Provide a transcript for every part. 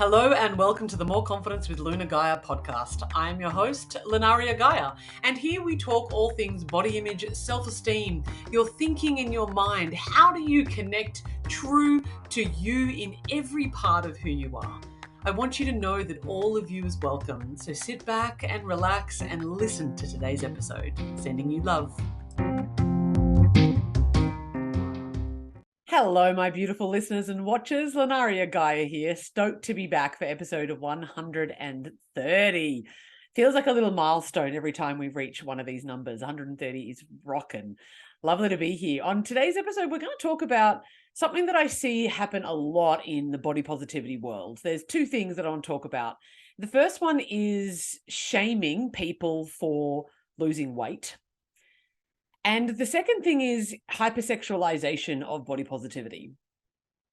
Hello and welcome to the More Confidence with Luna Gaia podcast. I am your host, Lunaria Gaia, and here we talk all things body image, self-esteem, your thinking in your mind. How do you connect true to you in every part of who you are? I want you to know that all of you is welcome, so sit back and relax and listen to today's episode. Sending you love. Hello, my beautiful listeners and watchers. Lunaria Gaia here, stoked to be back for episode 130. Feels like a little milestone every time we reach one of these numbers. 130 is rocking. Lovely to be here. On today's episode, we're going to talk about something that I see happen a lot in the body positivity world. There's two things that I want to talk about. The first one is shaming people for losing weight. And the second thing is hypersexualization of body positivity.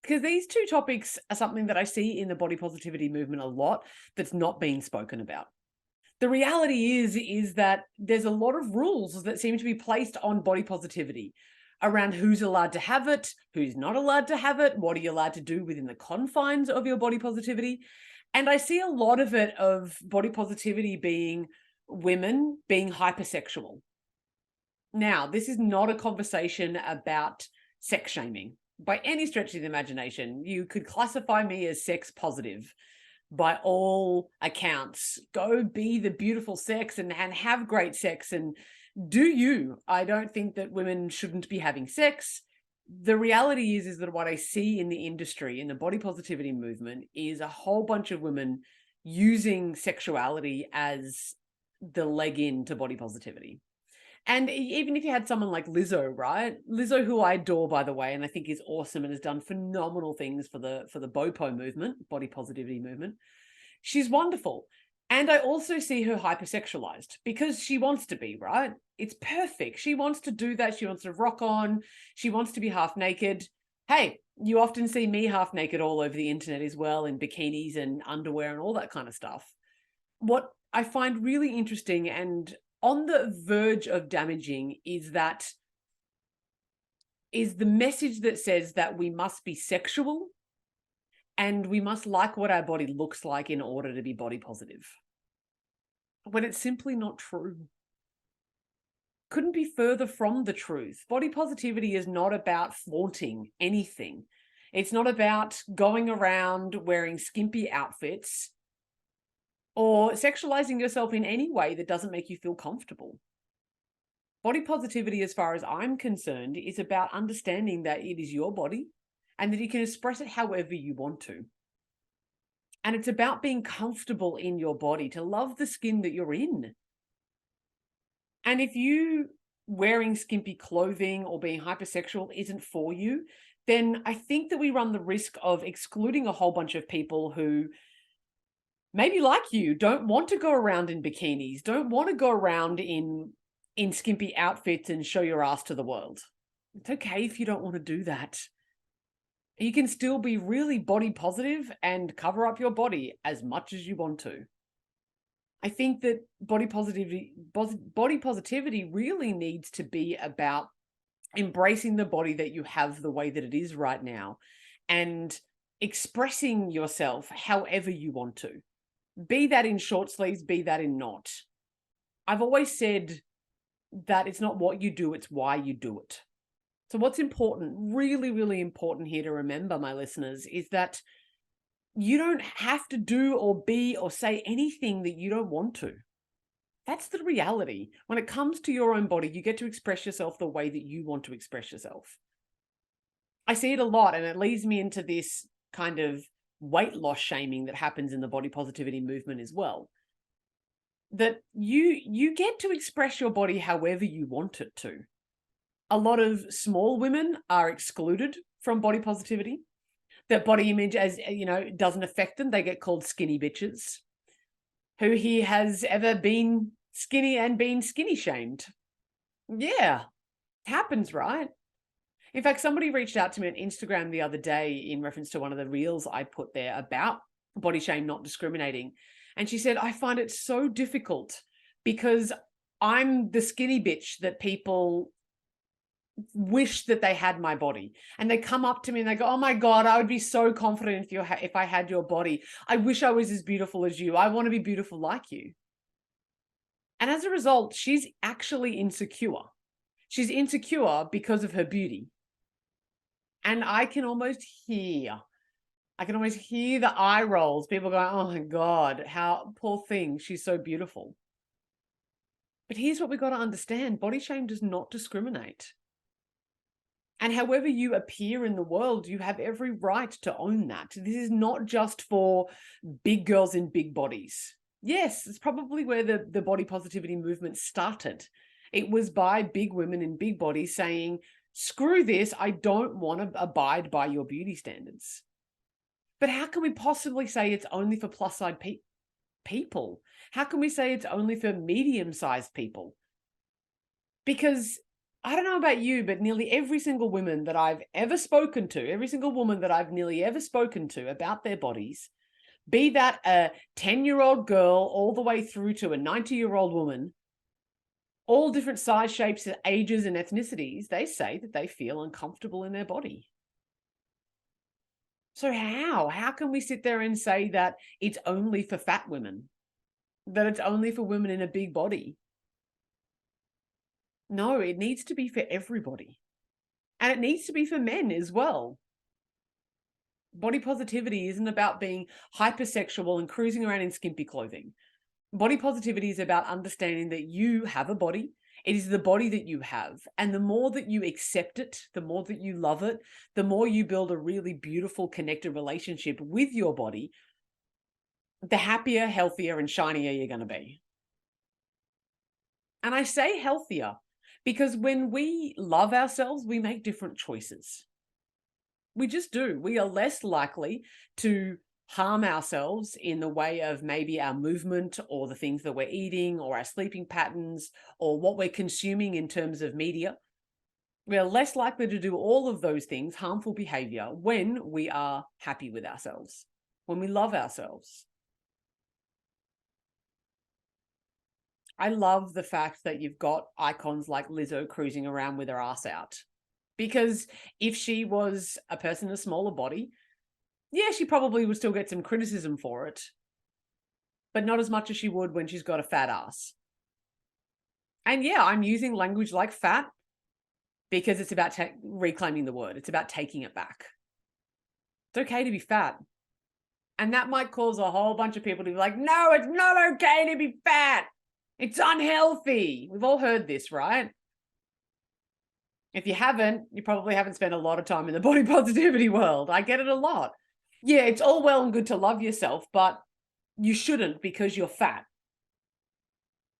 Because these two topics are something that I see in the body positivity movement a lot that's not being spoken about. The reality is that there's a lot of rules that seem to be placed on body positivity around who's allowed to have it, who's not allowed to have it, what are you allowed to do within the confines of your body positivity. And I see a lot of it of body positivity being women being hypersexual. Now, this is not a conversation about sex shaming by any stretch of the imagination. You could classify me as sex positive by all accounts. Go be the beautiful sex and have great sex and do you. I don't think that women shouldn't be having sex. The reality is that what I see in the industry, in the body positivity movement, is a whole bunch of women using sexuality as the leg into body positivity. And even if you had someone like Lizzo, right? Lizzo, who I adore, by the way, and I think is awesome and has done phenomenal things for the BOPO movement, body positivity movement. She's wonderful. And I also see her hypersexualized because she wants to be, right? It's perfect. She wants to do that. She wants to rock on. She wants to be half naked. Hey, you often see me half naked all over the internet as well, in bikinis and underwear and all that kind of stuff. What I find really interesting and on the verge of damaging is the message that says that we must be sexual and we must like what our body looks like in order to be body positive. When it's simply not true. Couldn't be further from the truth. Body positivity is not about flaunting anything. It's not about going around wearing skimpy outfits or sexualizing yourself in any way that doesn't make you feel comfortable. Body positivity, as far as I'm concerned, is about understanding that it is your body and that you can express it however you want to. And it's about being comfortable in your body, to love the skin that you're in. And if you wearing skimpy clothing or being hypersexual isn't for you, then I think that we run the risk of excluding a whole bunch of people who maybe like you, don't want to go around in bikinis, don't want to go around in skimpy outfits and show your ass to the world. It's okay if you don't want to do that. You can still be really body positive and cover up your body as much as you want to. I think that body positivity really needs to be about embracing the body that you have the way that it is right now and expressing yourself however you want to. Be that in short sleeves, be that in not. I've always said that it's not what you do, it's why you do it. So what's important, really, really important here to remember, my listeners, is that you don't have to do or be or say anything that you don't want to. That's the reality. When it comes to your own body, you get to express yourself the way that you want to express yourself. I see it a lot, and it leads me into this kind of weight loss shaming that happens in the body positivity movement as well. That you get to express your body however you want it to. A lot of small women are excluded from body positivity. Their body image, as you know, doesn't affect them. They get called skinny bitches. Who here has ever been skinny and been skinny shamed? Yeah, it happens, right? In fact, somebody reached out to me on Instagram the other day in reference to one of the reels I put there about body shame not discriminating. And she said, I find it so difficult because I'm the skinny bitch that people wish that they had my body, and they come up to me and they go, oh my God, I would be so confident if I had your body. I wish I was as beautiful as you. I want to be beautiful like you. And as a result, she's actually insecure. She's insecure because of her beauty. And I can almost hear the eye rolls. People going, oh my God, how poor thing. She's so beautiful. But here's what we've got to understand. Body shame does not discriminate. And however you appear in the world, you have every right to own that. This is not just for big girls in big bodies. Yes, it's probably where the body positivity movement started. It was by big women in big bodies saying, screw this, I don't want to abide by your beauty standards. But how can we possibly say it's only for plus-size people? How can we say it's only for medium-sized people? Because I don't know about you, but nearly every single woman that I've ever spoken to, every single woman that I've nearly ever spoken to about their bodies, be that a 10-year-old girl all the way through to a 90-year-old woman, all different size, shapes, ages, and ethnicities, they say that they feel uncomfortable in their body. So how can we sit there and say that it's only for fat women, that it's only for women in a big body? No, it needs to be for everybody. And it needs to be for men as well. Body positivity isn't about being hypersexual and cruising around in skimpy clothing. Body positivity is about understanding that you have a body. It is the body that you have. And the more that you accept it, the more that you love it, the more you build a really beautiful connected relationship with your body, the happier, healthier, and shinier you're going to be. And I say healthier because when we love ourselves, we make different choices. We just do. We are less likely to harm ourselves in the way of maybe our movement or the things that we're eating or our sleeping patterns or what we're consuming in terms of media. We are less likely to do all of those things, harmful behavior, when we are happy with ourselves, when we love ourselves. I love the fact that you've got icons like Lizzo cruising around with her ass out. Because if she was a person in a smaller body, yeah, she probably would still get some criticism for it, but not as much as she would when she's got a fat ass. And yeah, I'm using language like fat because it's about reclaiming the word. It's about taking it back. It's okay to be fat. And that might cause a whole bunch of people to be like, no, it's not okay to be fat. It's unhealthy. We've all heard this, right? If you haven't, you probably haven't spent a lot of time in the body positivity world. I get it a lot. Yeah, it's all well and good to love yourself, but you shouldn't because you're fat.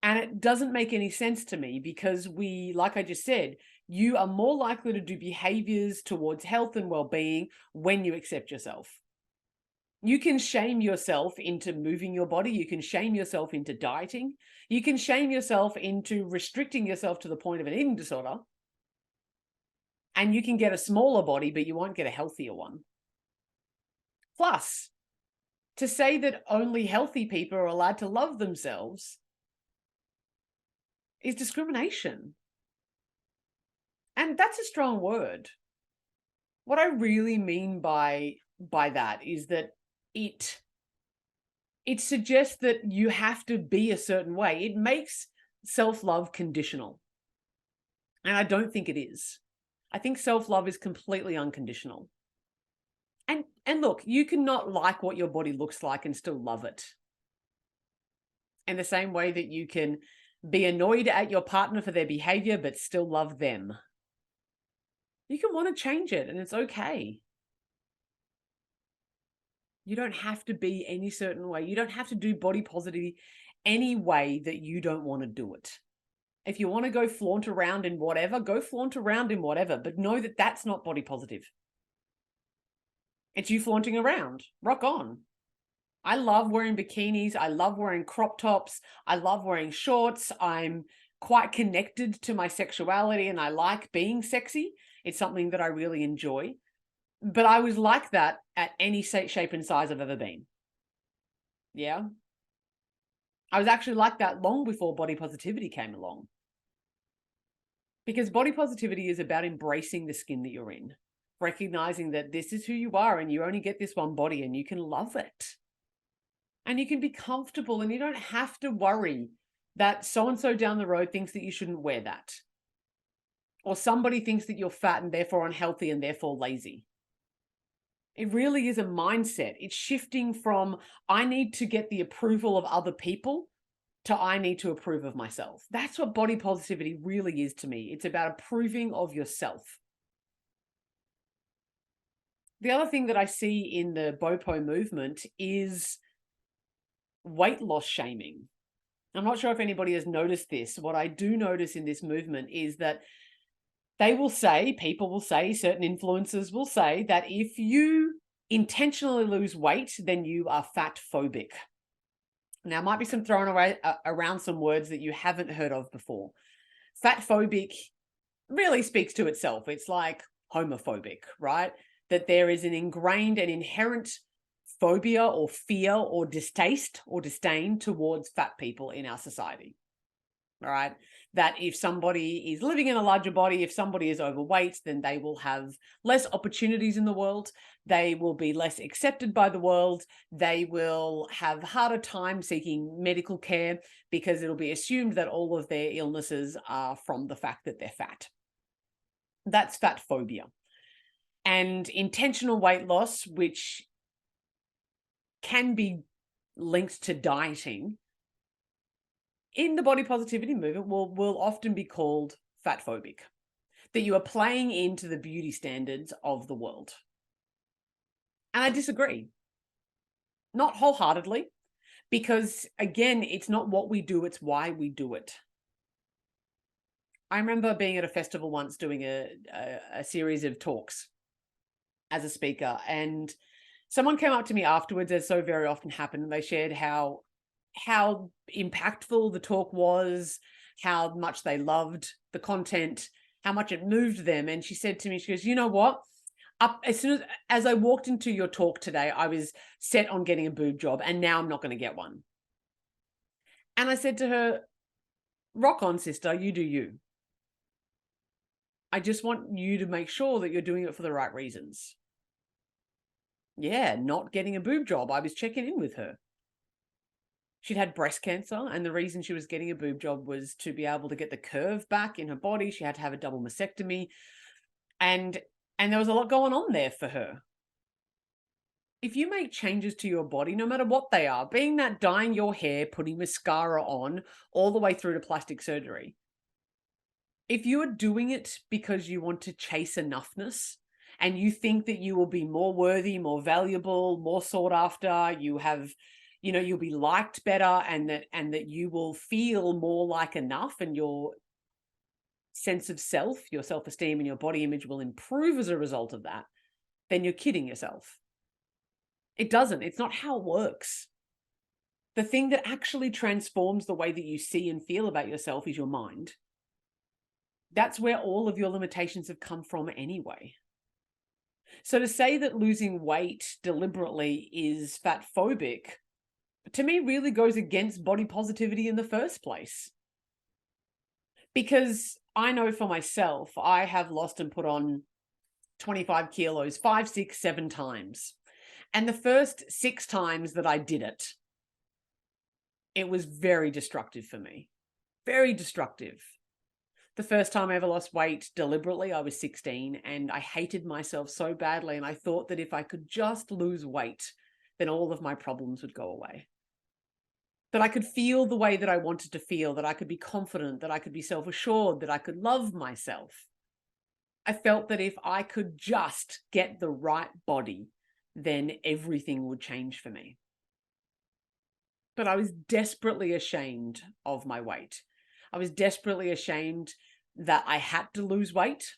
And it doesn't make any sense to me because like I just said, you are more likely to do behaviors towards health and well-being when you accept yourself. You can shame yourself into moving your body. You can shame yourself into dieting. You can shame yourself into restricting yourself to the point of an eating disorder. And you can get a smaller body, but you won't get a healthier one. Plus, to say that only healthy people are allowed to love themselves is discrimination. And that's a strong word. What I really mean by that is that it suggests that you have to be a certain way. It makes self-love conditional. And I don't think it is. I think self-love is completely unconditional. And look, you cannot like what your body looks like and still love it. In the same way that you can be annoyed at your partner for their behavior, but still love them. You can want to change it and it's okay. You don't have to be any certain way. You don't have to do body positivity any way that you don't want to do it. If you want to go flaunt around in whatever, go flaunt around in whatever, but know that that's not body positive. It's you flaunting around. Rock on. I love wearing bikinis. I love wearing crop tops. I love wearing shorts. I'm quite connected to my sexuality and I like being sexy. It's something that I really enjoy. But I was like that at any shape and size I've ever been. Yeah. I was actually like that long before body positivity came along. Because body positivity is about embracing the skin that you're in, recognizing that this is who you are and you only get this one body and you can love it. And you can be comfortable and you don't have to worry that so-and-so down the road thinks that you shouldn't wear that. Or somebody thinks that you're fat and therefore unhealthy and therefore lazy. It really is a mindset. It's shifting from I need to get the approval of other people to I need to approve of myself. That's what body positivity really is to me. It's about approving of yourself. The other thing that I see in the BOPO movement is weight loss shaming. I'm not sure if anybody has noticed this. What I do notice in this movement is that they will say, people will say, certain influencers will say that if you intentionally lose weight, then you are fat phobic. Now, might be some thrown away around some words that you haven't heard of before. Fat phobic really speaks to itself. It's like homophobic, right? That there is an ingrained and inherent phobia or fear or distaste or disdain towards fat people in our society. All right. That if somebody is living in a larger body, if somebody is overweight, then they will have less opportunities in the world. They will be less accepted by the world. They will have harder time seeking medical care because it'll be assumed that all of their illnesses are from the fact that they're fat. That's fat phobia. And intentional weight loss, which can be linked to dieting, in the body positivity movement will often be called fat phobic, that you are playing into the beauty standards of the world. And I disagree. Not wholeheartedly, because again, it's not what we do, it's why we do it. I remember being at a festival once doing a series of talks as a speaker, and someone came up to me afterwards, as so very often happened, and they shared how impactful the talk was, how much they loved the content, how much it moved them. And she said to me, she goes, you know what? As soon as I walked into your talk today, I was set on getting a boob job, and now I'm not going to get one. And I said to her, rock on, sister, you do you. I just want you to make sure that you're doing it for the right reasons. Yeah, not getting a boob job. I was checking in with her. She'd had breast cancer, and the reason she was getting a boob job was to be able to get the curve back in her body. She had to have a double mastectomy, and there was a lot going on there for her. If you make changes to your body, no matter what they are, being that dyeing your hair, putting mascara on, all the way through to plastic surgery, if you are doing it because you want to chase enoughness, and you think that you will be more worthy, more valuable, more sought after, you'll be liked better, and that you will feel more like enough, and your sense of self, your self-esteem and your body image will improve as a result of that, then you're kidding yourself. It doesn't. It's not how it works. The thing that actually transforms the way that you see and feel about yourself is your mind. That's where all of your limitations have come from anyway. So to say that losing weight deliberately is fat phobic, to me really goes against body positivity in the first place. Because I know for myself, I have lost and put on 25 kilos 5, 6, 7 times. And the first 6 times that I did it, it was very destructive for me. Very destructive. The first time I ever lost weight deliberately, I was 16, and I hated myself so badly. And I thought that if I could just lose weight, then all of my problems would go away. That I could feel the way that I wanted to feel, that I could be confident, that I could be self-assured, that I could love myself. I felt that if I could just get the right body, then everything would change for me. But I was desperately ashamed of my weight. I was desperately ashamed that I had to lose weight.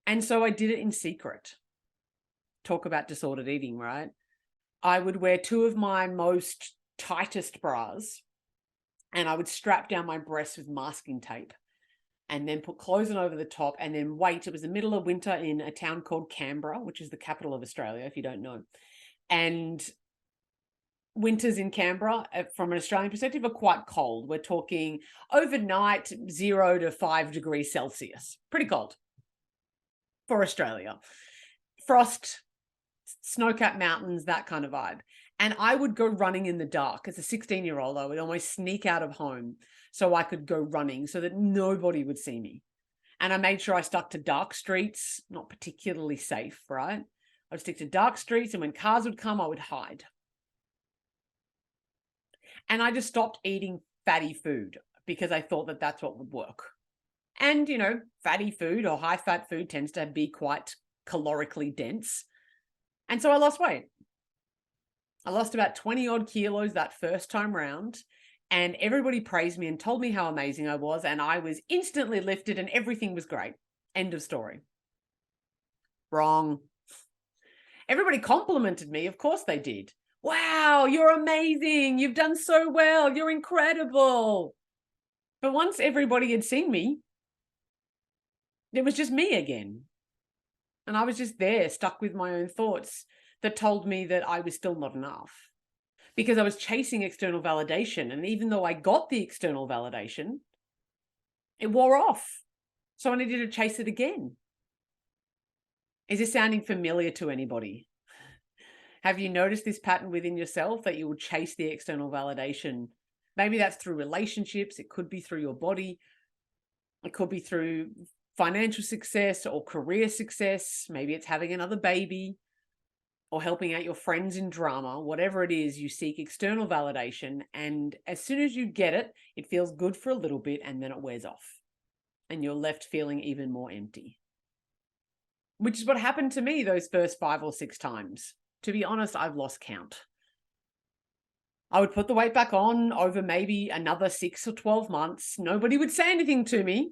And so I did it in secret. Talk about disordered eating, right? I would wear 2 of my most tightest bras, and I would strap down my breasts with masking tape, and then put clothes on over the top, and then wait. It was the middle of winter in a town called Canberra, which is the capital of Australia, if you don't know. And winters in Canberra, from an Australian perspective, are quite cold. We're talking overnight 0 to 5 degrees Celsius. Pretty cold for Australia. Frost, snow-capped mountains, that kind of vibe. And I would go running in the dark. As a 16-year-old, I would almost sneak out of home so I could go running so that nobody would see me. And I made sure I stuck to dark streets, not particularly safe, right? I would stick to dark streets, and when cars would come, I would hide. And I just stopped eating fatty food because I thought that that's what would work. And, you know, fatty food or high fat food tends to be quite calorically dense. And so I lost weight. I lost about 20 odd kilos that first time round, and everybody praised me and told me how amazing I was. And I was instantly lifted and everything was great. End of story. Wrong. Everybody complimented me. Of course they did. Wow, you're amazing. You've done so well. You're incredible. But once everybody had seen me, it was just me again. And I was just there, stuck with my own thoughts that told me that I was still not enough, because I was chasing external validation. And even though I got the external validation, it wore off. So I needed to chase it again. Is this sounding familiar to anybody? Have you noticed this pattern within yourself that you will chase the external validation? Maybe that's through relationships. It could be through your body. It could be through financial success or career success. Maybe it's having another baby or helping out your friends in drama. Whatever it is, you seek external validation. And as soon as you get it, it feels good for a little bit and then it wears off. And you're left feeling even more empty. Which is what happened to me those first 5 or 6 times. To be honest, I've lost count. I would put the weight back on over maybe another 6 or 12 months. Nobody would say anything to me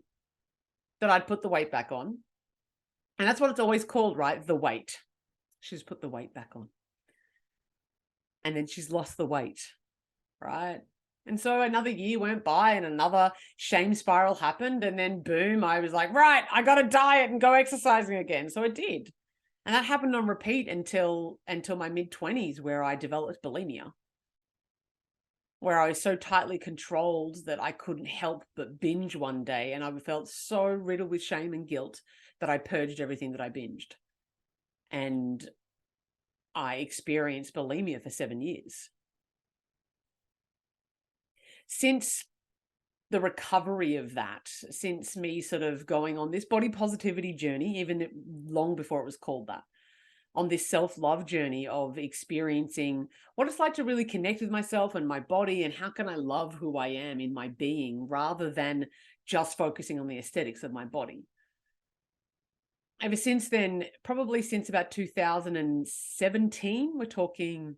that I'd put the weight back on. And that's what it's always called, right? The weight. She's put the weight back on. And then she's lost the weight, right? And so another year went by and another shame spiral happened. And then boom, I was like, right, I got to diet and go exercising again. So I did. And that happened on repeat until my mid-20s, where I developed bulimia, where I was so tightly controlled that I couldn't help but binge one day. And I felt so riddled with shame and guilt that I purged everything that I binged. And I experienced bulimia for 7 years. Since the recovery of that, since me sort of going on this body positivity journey, even long before it was called that, on this self-love journey of experiencing what it's like to really connect with myself and my body, and how can I love who I am in my being rather than just focusing on the aesthetics of my body. Ever since then, probably since about 2017, we're talking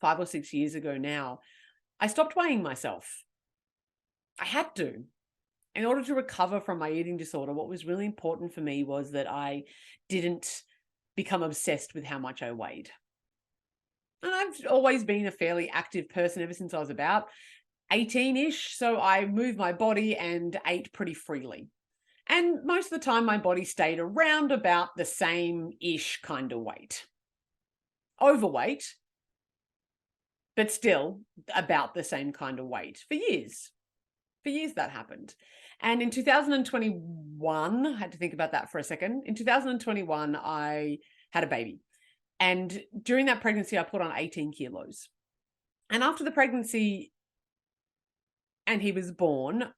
5 or 6 years ago now, I stopped weighing myself. I had to. In order to recover from my eating disorder, what was really important for me was that I didn't become obsessed with how much I weighed. And I've always been a fairly active person ever since I was about 18-ish. So I moved my body and ate pretty freely. And most of the time, my body stayed around about the same-ish kind of weight. Overweight, but still about the same kind of weight for years. For years that happened. And in 2021, I had to think about that for a second. In 2021, I had a baby. And during that pregnancy, I put on 18 kilos. And after the pregnancy and he was born,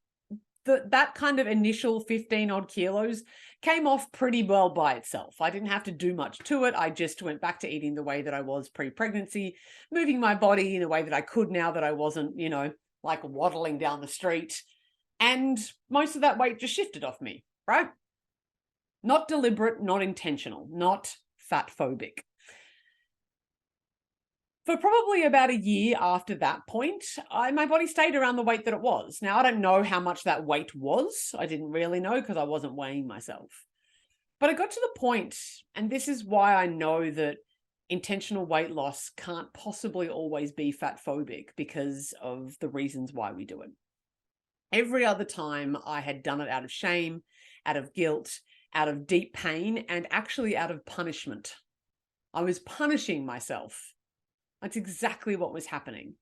that kind of initial 15 odd kilos came off pretty well by itself. I didn't have to do much to it. I just went back to eating the way that I was pre-pregnancy, moving my body in a way that I could now that I wasn't, you know, like waddling down the street. And most of that weight just shifted off me, right? Not deliberate, not intentional, not fat phobic. For probably about a year after that point, my body stayed around the weight that it was. Now, I don't know how much that weight was. I didn't really know because I wasn't weighing myself. But I got to the point, and this is why I know that intentional weight loss can't possibly always be fat phobic, because of the reasons why we do it. Every other time I had done it out of shame, out of guilt, out of deep pain, and actually out of punishment. I was punishing myself That's exactly what was happening.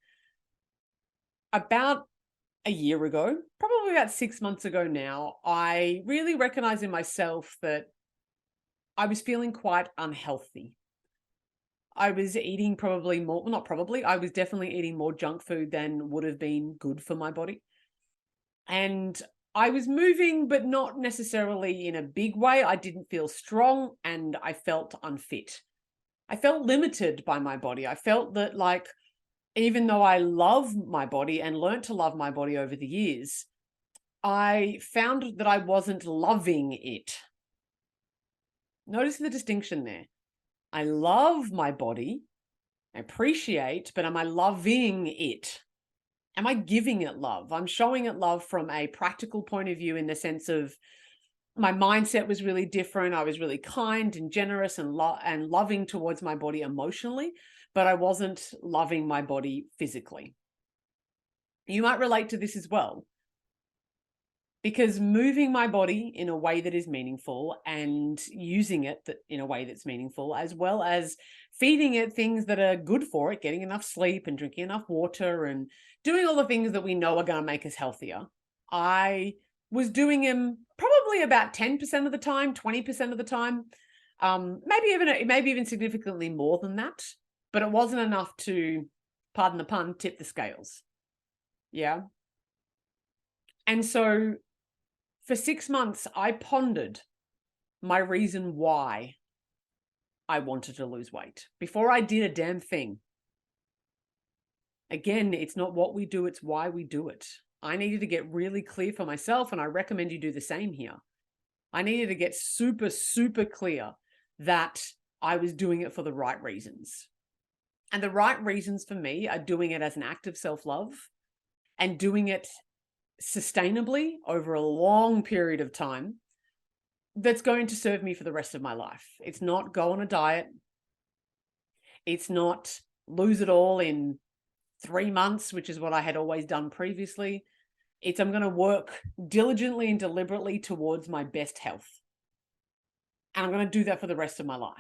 About a year ago, probably about 6 months ago now, I really recognized in myself that I was feeling quite unhealthy. I was eating probably more, well, not probably, I was definitely eating more junk food than would have been good for my body. And I was moving, but not necessarily in a big way. I didn't feel strong and I felt unfit. I felt limited by my body. I felt that, like, even though I love my body and learned to love my body over the years, I found that I wasn't loving it. Notice the distinction there. I love my body, I appreciate, but am I loving it? Am I giving it love? I'm showing it love from a practical point of view, in the sense of my mindset was really different. I was really kind and generous and loving towards my body emotionally, but I wasn't loving my body physically. You might relate to this as well, because moving my body in a way that is meaningful and using it in a way that's meaningful, as well as feeding it things that are good for it, getting enough sleep and drinking enough water and doing all the things that we know are going to make us healthier, I was doing them probably about 10% of the time, 20% of the time, maybe even significantly more than that. But it wasn't enough to, pardon the pun, tip the scales. Yeah. And so for 6 months, I pondered my reason why I wanted to lose weight before I did a damn thing. Again, it's not what we do, it's why we do it. I needed to get really clear for myself, and I recommend you do the same here. I needed to get super, super clear that I was doing it for the right reasons. And the right reasons for me are doing it as an act of self-love and doing it sustainably over a long period of time that's going to serve me for the rest of my life. It's not go on a diet. It's not lose it all in 3 months, which is what I had always done previously. It's I'm going to work diligently and deliberately towards my best health. And I'm going to do that for the rest of my life.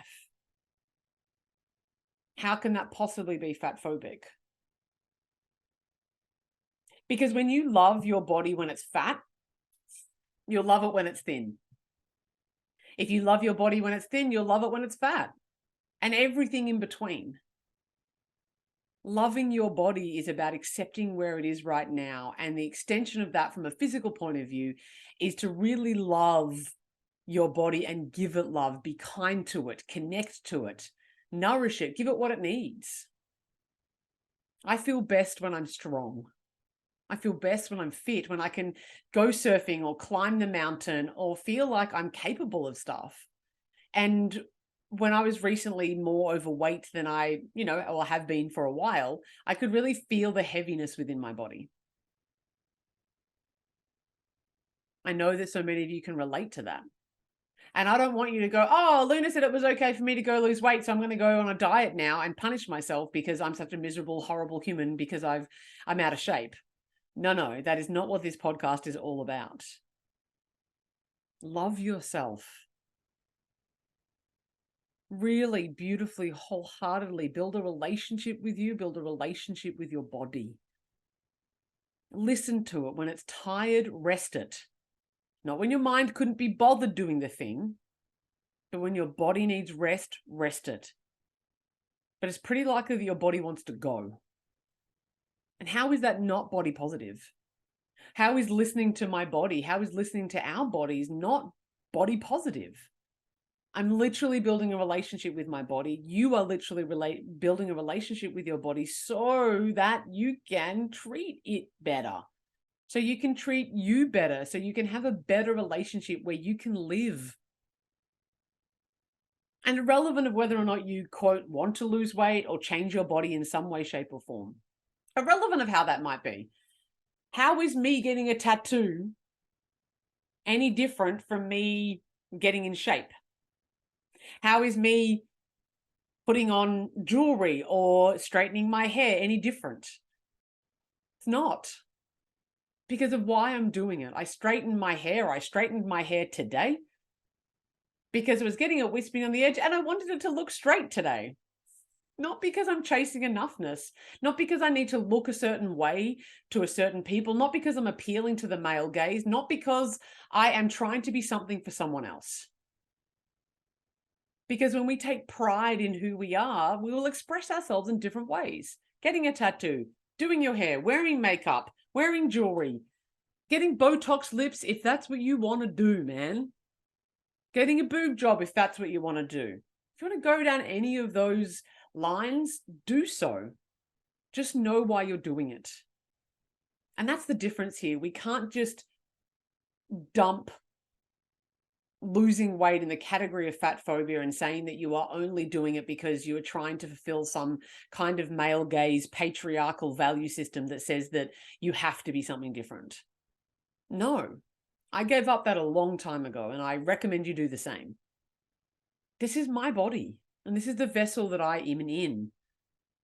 How can that possibly be fat phobic? Because when you love your body when it's fat, you'll love it when it's thin. If you love your body when it's thin, you'll love it when it's fat, and everything in between. Loving your body is about accepting where it is right now. And the extension of that from a physical point of view is to really love your body and give it love, be kind to it, connect to it, nourish it, give it what it needs. I feel best when I'm strong. I feel best when I'm fit, when I can go surfing or climb the mountain or feel like I'm capable of stuff. And when I was recently more overweight than I, or have been for a while, I could really feel the heaviness within my body. I know that so many of you can relate to that. And I don't want you to go, oh, Luna said it was okay for me to go lose weight, so I'm going to go on a diet now and punish myself because I'm such a miserable, horrible human because I'm out of shape. No, that is not what this podcast is all about. Love yourself. Really beautifully, wholeheartedly build a relationship with you, build a relationship with your body. Listen to it. When it's tired, rest it. Not when your mind couldn't be bothered doing the thing, but when your body needs rest, rest it. But it's pretty likely that your body wants to go. And how is that not body positive? How is listening to my body, how is listening to our bodies not body positive? I'm literally building a relationship with my body. You are literally building a relationship with your body so that you can treat it better. So you can treat you better. So you can have a better relationship where you can live. And irrelevant of whether or not you, quote, want to lose weight or change your body in some way, shape, or form. Irrelevant of how that might be. How is me getting a tattoo any different from me getting in shape? How is me putting on jewelry or straightening my hair any different? It's not. Because of why I'm doing it. I straightened my hair today because it was getting a wispy on the edge and I wanted it to look straight today. Not because I'm chasing enoughness, not because I need to look a certain way to a certain people, not because I'm appealing to the male gaze, not because I am trying to be something for someone else. Because when we take pride in who we are, we will express ourselves in different ways. Getting a tattoo, doing your hair, wearing makeup, wearing jewelry, getting Botox lips if that's what you want to do, man. Getting a boob job if that's what you want to do. If you want to go down any of those lines, do so. Just know why you're doing it. And that's the difference here. We can't just dump losing weight in the category of fat phobia and saying that you are only doing it because you are trying to fulfill some kind of male gaze patriarchal value system that says that you have to be something different. No, I gave up that a long time ago, and I recommend you do the same. This is my body, and this is the vessel that I am in.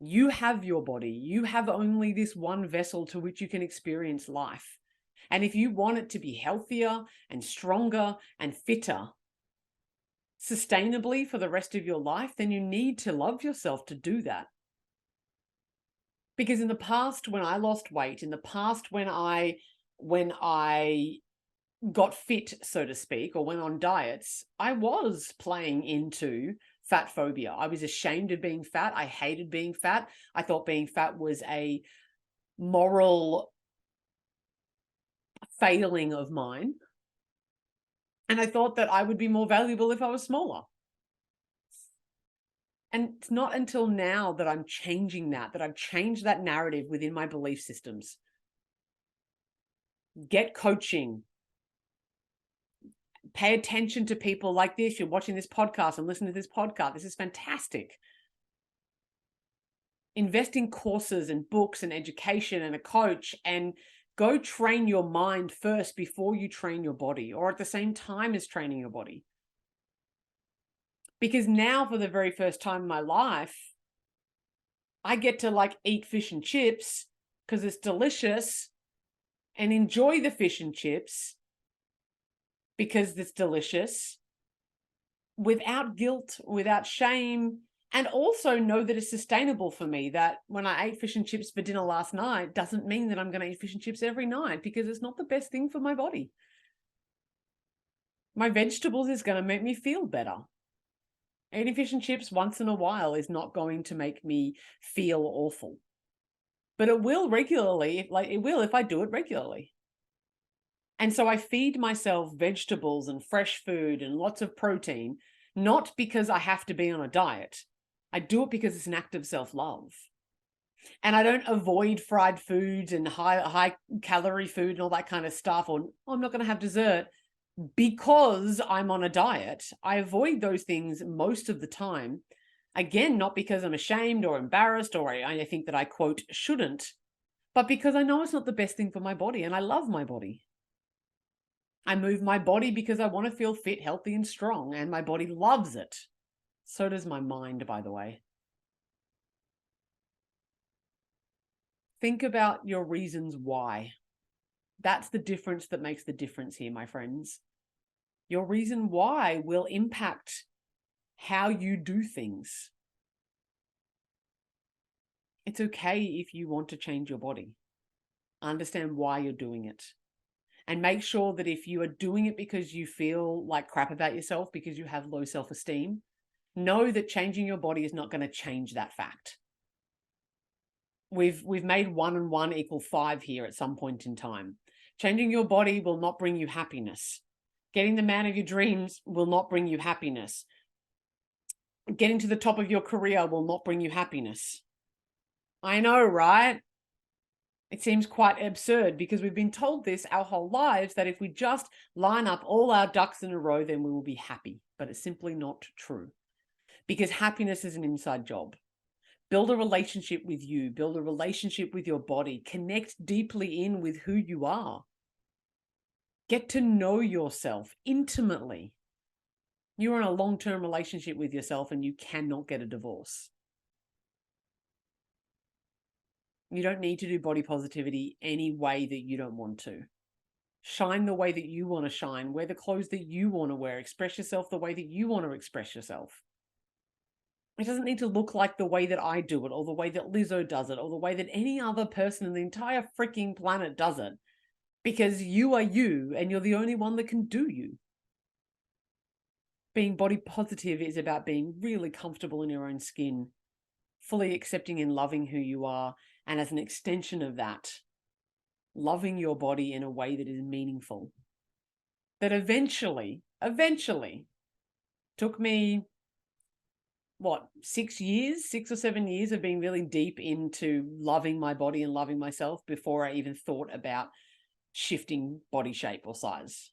You have your body. You have only this one vessel to which you can experience life. And if you want it to be healthier and stronger and fitter sustainably for the rest of your life, then you need to love yourself to do that. Because in the past, when I lost weight, in the past, when I got fit, so to speak, or went on diets, I was playing into fat phobia. I was ashamed of being fat. I hated being fat. I thought being fat was a moral failing of mine. And I thought that I would be more valuable if I was smaller. And it's not until now that I'm changing that I've changed that narrative within my belief systems. Get coaching. Pay attention to people like this. You're watching this podcast and listening to this podcast. This is fantastic. Invest in courses and books and education and a coach, and go train your mind first before you train your body, or at the same time as training your body. Because now, for the very first time in my life, I get to eat fish and chips because it's delicious, and enjoy the fish and chips because it's delicious, without guilt, without shame, and also know that it's sustainable for me. That when I ate fish and chips for dinner last night doesn't mean that I'm going to eat fish and chips every night, because it's not the best thing for my body. My vegetables is going to make me feel better. Eating fish and chips once in a while is not going to make me feel awful. But it will regularly, it will if I do it regularly. And so I feed myself vegetables and fresh food and lots of protein, not because I have to be on a diet. I do it because it's an act of self-love. And I don't avoid fried foods and high calorie food and all that kind of stuff, or I'm not going to have dessert because I'm on a diet. I avoid those things most of the time. Again, not because I'm ashamed or embarrassed, or I think that I, quote, shouldn't, but because I know it's not the best thing for my body, and I love my body. I move my body because I want to feel fit, healthy, and strong, and my body loves it. So does my mind, by the way. Think about your reasons why. That's the difference that makes the difference here, my friends. Your reason why will impact how you do things. It's okay if you want to change your body. Understand why you're doing it. And make sure that if you are doing it because you feel like crap about yourself, because you have low self-esteem, know that changing your body is not going to change that fact. We've made 1 and 1 equal 5 here at some point in time. Changing your body will not bring you happiness. Getting the man of your dreams will not bring you happiness. Getting to the top of your career will not bring you happiness. I know, right? It seems quite absurd, because we've been told this our whole lives, that if we just line up all our ducks in a row, then we will be happy. But it's simply not true, because happiness is an inside job. Build a relationship with you, build a relationship with your body, connect deeply in with who you are. Get to know yourself intimately. You're in a long-term relationship with yourself, and you cannot get a divorce. You don't need to do body positivity any way that you don't want to. Shine the way that you want to shine. Wear the clothes that you want to wear. Express yourself the way that you want to express yourself. It doesn't need to look like the way that I do it, or the way that Lizzo does it, or the way that any other person in the entire freaking planet does it. Because you are you, and you're the only one that can do you. Being body positive is about being really comfortable in your own skin, fully accepting and loving who you are, and as an extension of that, loving your body in a way that is meaningful. That eventually took me, 6 or 7 years of being really deep into loving my body and loving myself before I even thought about shifting body shape or size.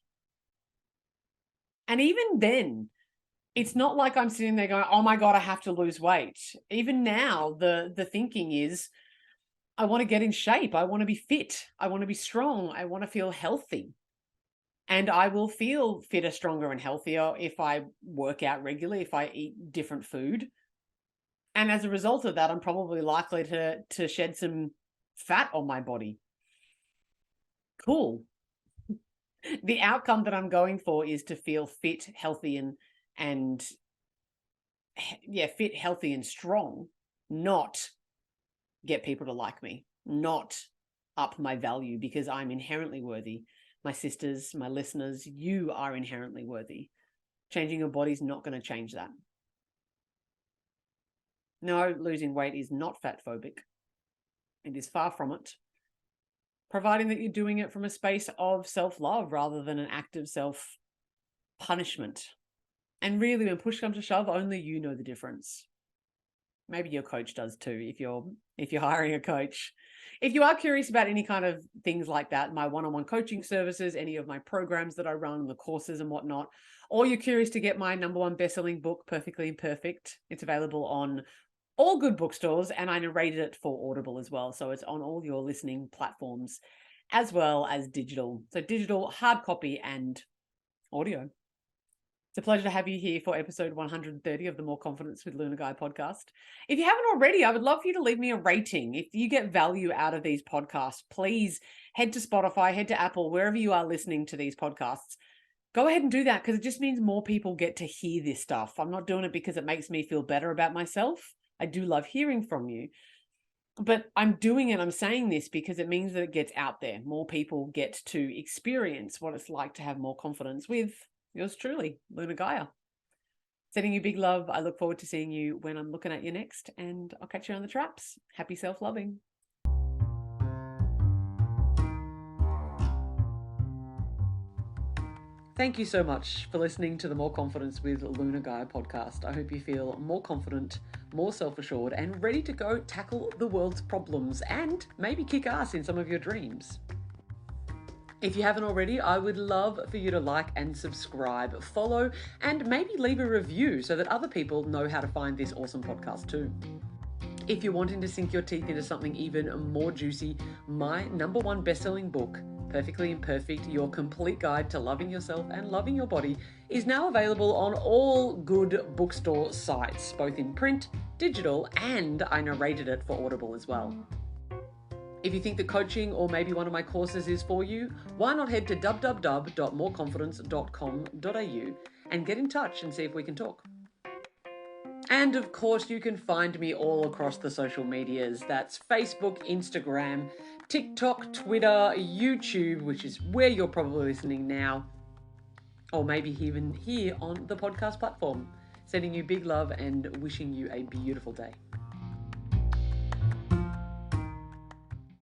And even then, it's not like I'm sitting there going, oh my God, I have to lose weight. Even now, the thinking is, I want to get in shape. I want to be fit. I want to be strong. I want to feel healthy. And I will feel fitter, stronger, and healthier if I work out regularly, if I eat different food. And as a result of that, I'm probably likely to shed some fat on my body. Cool. The outcome that I'm going for is to feel fit, healthy, and fit, healthy, and strong, not get people to like me, not up my value, because I'm inherently worthy. My sisters, my listeners, you are inherently worthy. Changing your body is not going to change that. No, losing weight is not fat phobic. It is far from it. Providing that you're doing it from a space of self-love rather than an act of self-punishment. And really, when push comes to shove, only you know the difference. Maybe your coach does too, if you're hiring a coach. If you are curious about any kind of things like that, my one-on-one coaching services, any of my programs that I run, the courses and whatnot, or you're curious to get my #1 best-selling book, Perfectly Imperfect, it's available on all good bookstores, and I narrated it for Audible as well. So it's on all your listening platforms as well as digital. So digital, hard copy, and audio. It's a pleasure to have you here for episode 130 of the More Confidence with Luna Guy podcast. If you haven't already, I would love for you to leave me a rating. If you get value out of these podcasts, please head to Spotify, head to Apple, wherever you are listening to these podcasts. Go ahead and do that, because it just means more people get to hear this stuff. I'm not doing it because it makes me feel better about myself. I do love hearing from you, but I'm doing it, I'm saying this because it means that it gets out there. More people get to experience what it's like to have more confidence with yours truly, Luna Gaia. Sending you big love. I look forward to seeing you when I'm looking at you next, and I'll catch you on the traps. Happy self-loving. Thank you so much for listening to the More Confidence with Luna Gaia podcast. I hope you feel more confident, more self-assured, and ready to go tackle the world's problems and maybe kick ass in some of your dreams. If you haven't already, I would love for you to like and subscribe, follow, and maybe leave a review so that other people know how to find this awesome podcast too. If you're wanting to sink your teeth into something even more juicy, my #1 best-selling book, Perfectly Imperfect, Your Complete Guide to Loving Yourself and Loving Your Body, is now available on all good bookstore sites, both in print, digital, and I narrated it for Audible as well. If you think that coaching or maybe one of my courses is for you, why not head to www.moreconfidence.com.au and get in touch and see if we can talk. And of course, you can find me all across the social medias. That's Facebook, Instagram, TikTok, Twitter, YouTube, which is where you're probably listening now, or maybe even here on the podcast platform. Sending you big love and wishing you a beautiful day.